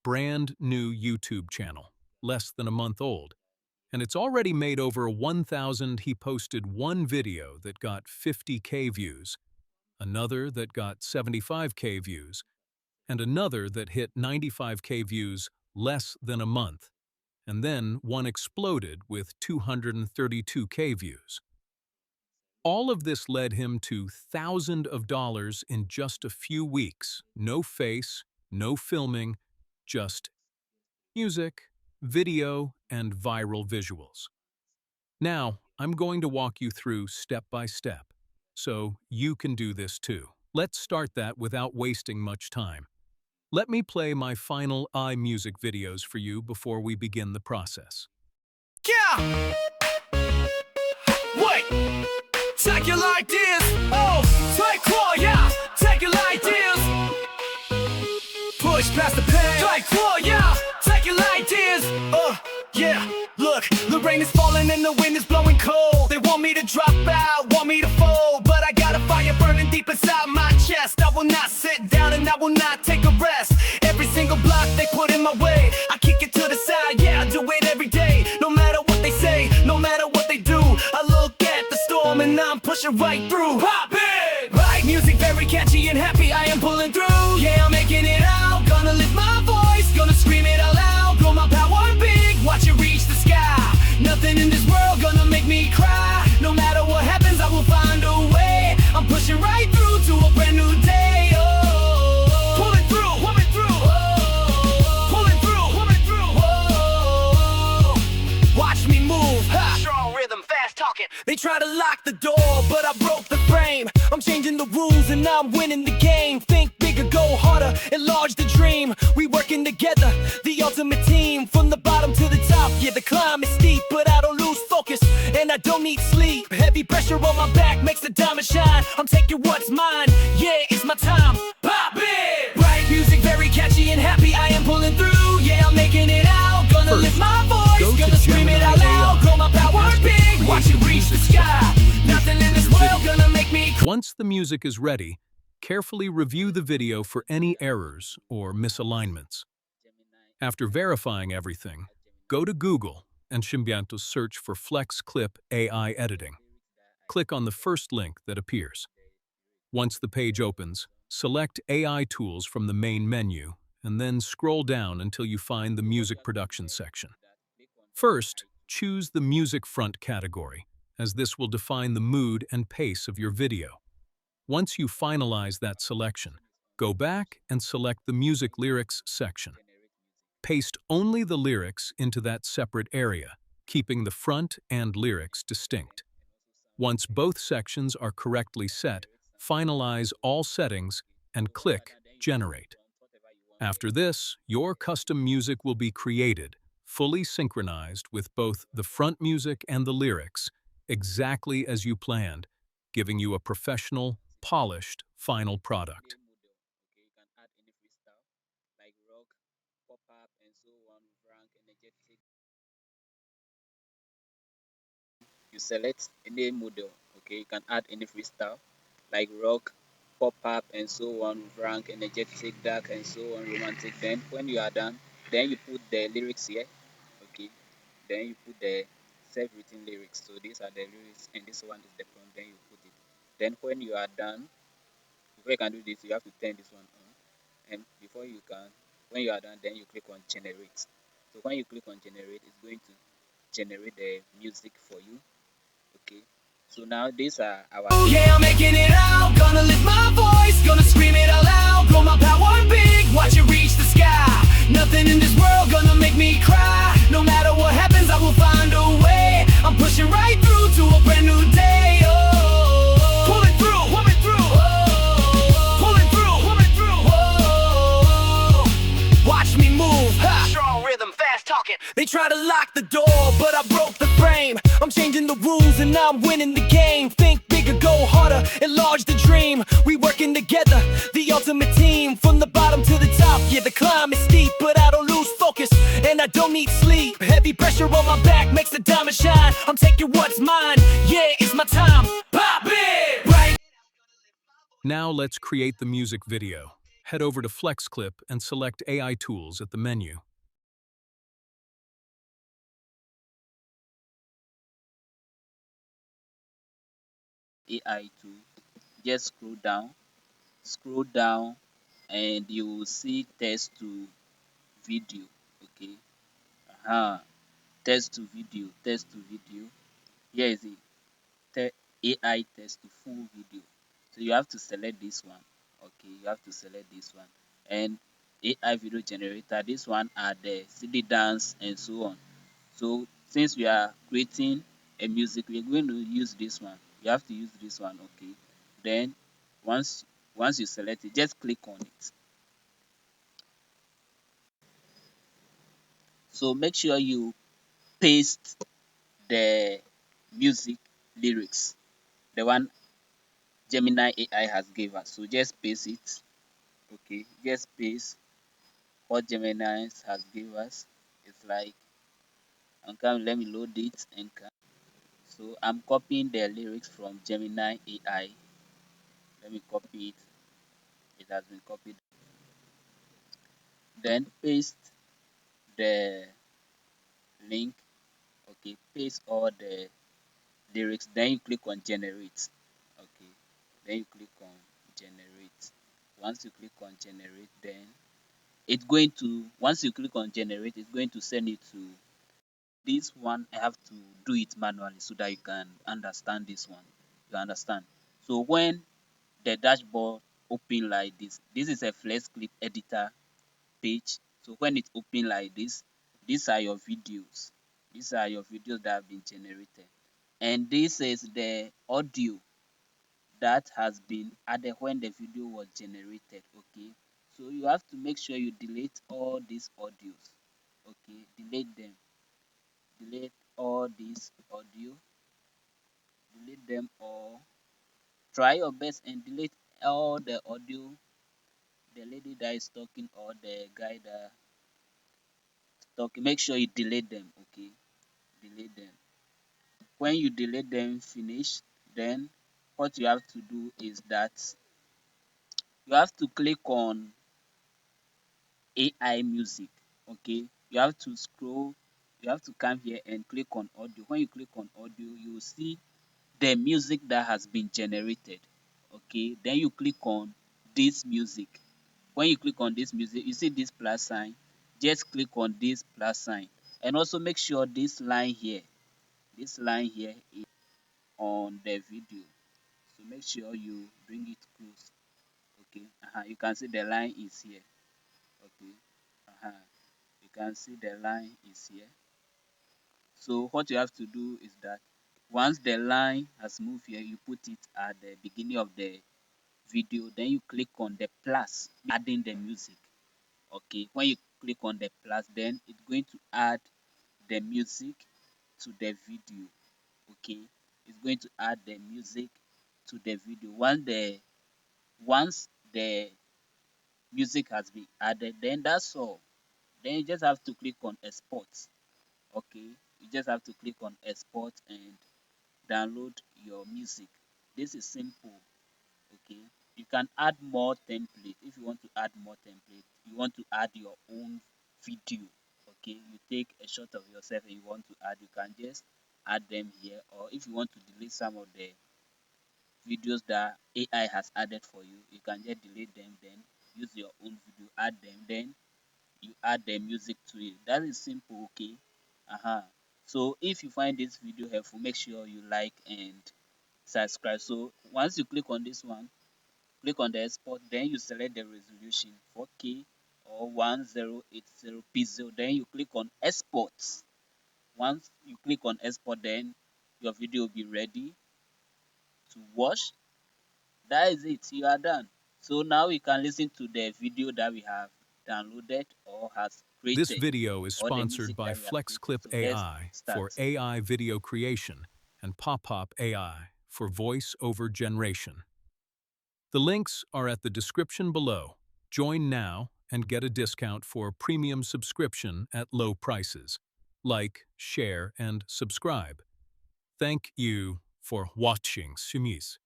brand new YouTube channel, less than a month old, and it's already made over 1,000. He posted one video that got 50K views, another that got 75K views, and another that hit 95K views less than a month, and then one exploded with 232K views. All of this led him to thousands of dollars in just a few weeks. No face, no filming, just music, video, and viral visuals. Now, I'm going to walk you through step by step, so you can do this too. Let's start that without wasting much time. Let me play my final iMusic videos for you before we begin the process. Yeah! Wait! Take it like this! Oh! Take claw, yeah! Take it like this! Push past the pain! Take claw, yeah! Take it like this! Yeah! Look, the rain is falling and the wind is blowing cold. They want me to drop out, want me to fold, but I got a fire burning deep inside my chest. I will not sit down and I will not take a rest. Every single block they put in my way, I kick it to the side, yeah, I do it every day. No matter what they say, no matter what they do, I look at the storm and I'm pushing right through. Pop it! Right, music very catchy and happy, I am pulling through. Yeah, I'm making it out, gonna lift my voice, gonna scream it out loud, grow my power big, watch it reach the sky. Nothing in this world gonna make me cry. No matter what happens, I will find a way. I'm pushing right through to a brand new day. Oh, pulling through, pulling through. Oh, pulling through, pulling through. Oh, watch me move. Ha. Strong rhythm, fast talking. They try to lock the door, but I broke the frame. I'm changing the rules and I'm winning the game. Think bigger, go harder, enlarge the dream. We working together, the ultimate team. From the bottom to the top, yeah, the climb is steep, but I don't lose focus, and I don't need sleep. Heavy pressure on my back makes the diamond shine. I'm taking what's mine, yeah, it's my time. Pop it! Bright music, very catchy and happy, I am pulling through. Yeah, I'm making it out, gonna lift my voice, gonna scream it out loud, grow my power big, watch it reach the sky. Nothing in this world gonna make me cry. Once the music is ready, carefully review the video for any errors or misalignments. After verifying everything, go to Google and Shimbianto's search for FlexClip AI editing. Click on the first link that appears. Once the page opens, select AI tools from the main menu and then scroll down until you find the music production section. First, choose the music front category, as this will define the mood and pace of your video. Once you finalize that selection, go back and select the music lyrics section. Paste only the lyrics into that separate area, keeping the front and lyrics distinct. Once both sections are correctly set, finalize all settings and click Generate. After this, your custom music will be created, fully synchronized with both the front music and the lyrics, exactly as you planned, giving you a professional, polished final product. You select any model, okay, you can add any freestyle like rock, pop-up and so on, rank, energetic, dark and so on, romantic. Then when you are done, then you put the lyrics here, okay, then you put the self-written lyrics. So these are the lyrics and this one is the prompt, then you put it. Then when you are done, before you can do this, you have to turn this one on, and when you are done, then you click on generate. So when you click on generate, it's going to generate the music for you. Okay, so now these are our. Oh, yeah, I'm making it out, gonna lift my voice, gonna scream it out loud, grow my power big, watch it reach the sky. Nothing in this world gonna make me cry. No matter what happens, I will find a way. I'm pushing right through to a brand new day. Oh, pulling through, pulling through. Oh, pulling through, pulling through. Oh, watch me move. Ha. Strong rhythm, fast talking. They try to lock the door, but I broke the frame. I'm changing the rules and I'm winning the game. Think bigger, go harder, enlarge the dream. We working together, the ultimate team. From the bottom to the top, yeah, the climb is steep, but I don't lose focus, and I don't need sleep. Heavy pressure on my back makes the diamond shine. I'm taking what's mine, yeah, it's my time. Pop it! Right. Now let's create the music video. head over to FlexClip and select AI Tools at the menu. AI tool. Just scroll down, and you will see text to video. Okay. Text to video, text to video. Here is it. AI text to full video. So you have to select this one. Okay, you have to select this one. And AI video generator, this one are the CD dance and so on. So since we are creating a music, we're going to use this one. You have to use this one. Okay. Then once once you select it, just click on it. So make sure you paste the music lyrics, the one Gemini AI has gave us. So just paste it. Okay, just paste what Gemini has give us. It's like, okay, let me load it and come. So I'm copying the lyrics from Gemini AI. Let me copy it. It has been copied. Then paste the link. Okay, paste all the lyrics. Then you click on generate. Okay, then you click on generate. Once you click on generate, then it's going to, once you click on generate, it's going to send it to this one. I have to do it manually so that you can understand this one. You understand? So when the dashboard open like this is a FlexClip editor page. So when it's open like this, these are your videos. These are your videos that have been generated. And this is the audio that has been added when the video was generated. Okay. So you have to make sure you delete all these audios. Okay, delete them. Delete all this audio, delete them all. Try your best and delete all the audio, the lady that is talking or the guy that is talking. Make sure you delete them. Okay, delete them. When you delete them finish, then what you have to do is that you have to click on AI music. Okay, you have to scroll, you have to come here and click on audio. When you click on audio, you will see the music that has been generated. Okay, then you click on this music. When you click on this music, you see this plus sign. Just click on this plus sign, and also make sure this line here is on the video. So make sure you bring it close. Okay, you can see the line is here. Okay, you can see the line is here. So what you have to do is that once the line has moved here, you put it at the beginning of the video. Then you click on the plus, adding the music. Okay, when you click on the plus, then it's going to add the music to the video. Okay, it's going to add the music to the video. Once the music has been added, then that's all. Then you just have to click on export. Okay, you just have to click on export and download your music. This is simple. Okay, you can add more template. If you want to add more template, you want to add your own video. Okay, you take a shot of yourself and you want to add, you can just add them here. Or if you want to delete some of the videos that AI has added for you, you can just delete them, then use your own video, add them, then you add the music to it. That is simple. Okay. So if you find this video helpful, make sure you like and subscribe. So once you click on this one, click on the export, then you select the resolution 4K or 1080 pixel. Then you click on export. Once you click on export, then your video will be ready to watch. That is it. You are done. So now you can listen to the video that we have downloaded or has This created, video is or the sponsored music by that we have created. FlexClip So let's AI start. for AI video creation and Pop-Pop AI for voice over generation. The links are at the description below. Join now and get a discount for premium subscription at low prices. Like, share, and subscribe. Thank you for watching Sumis.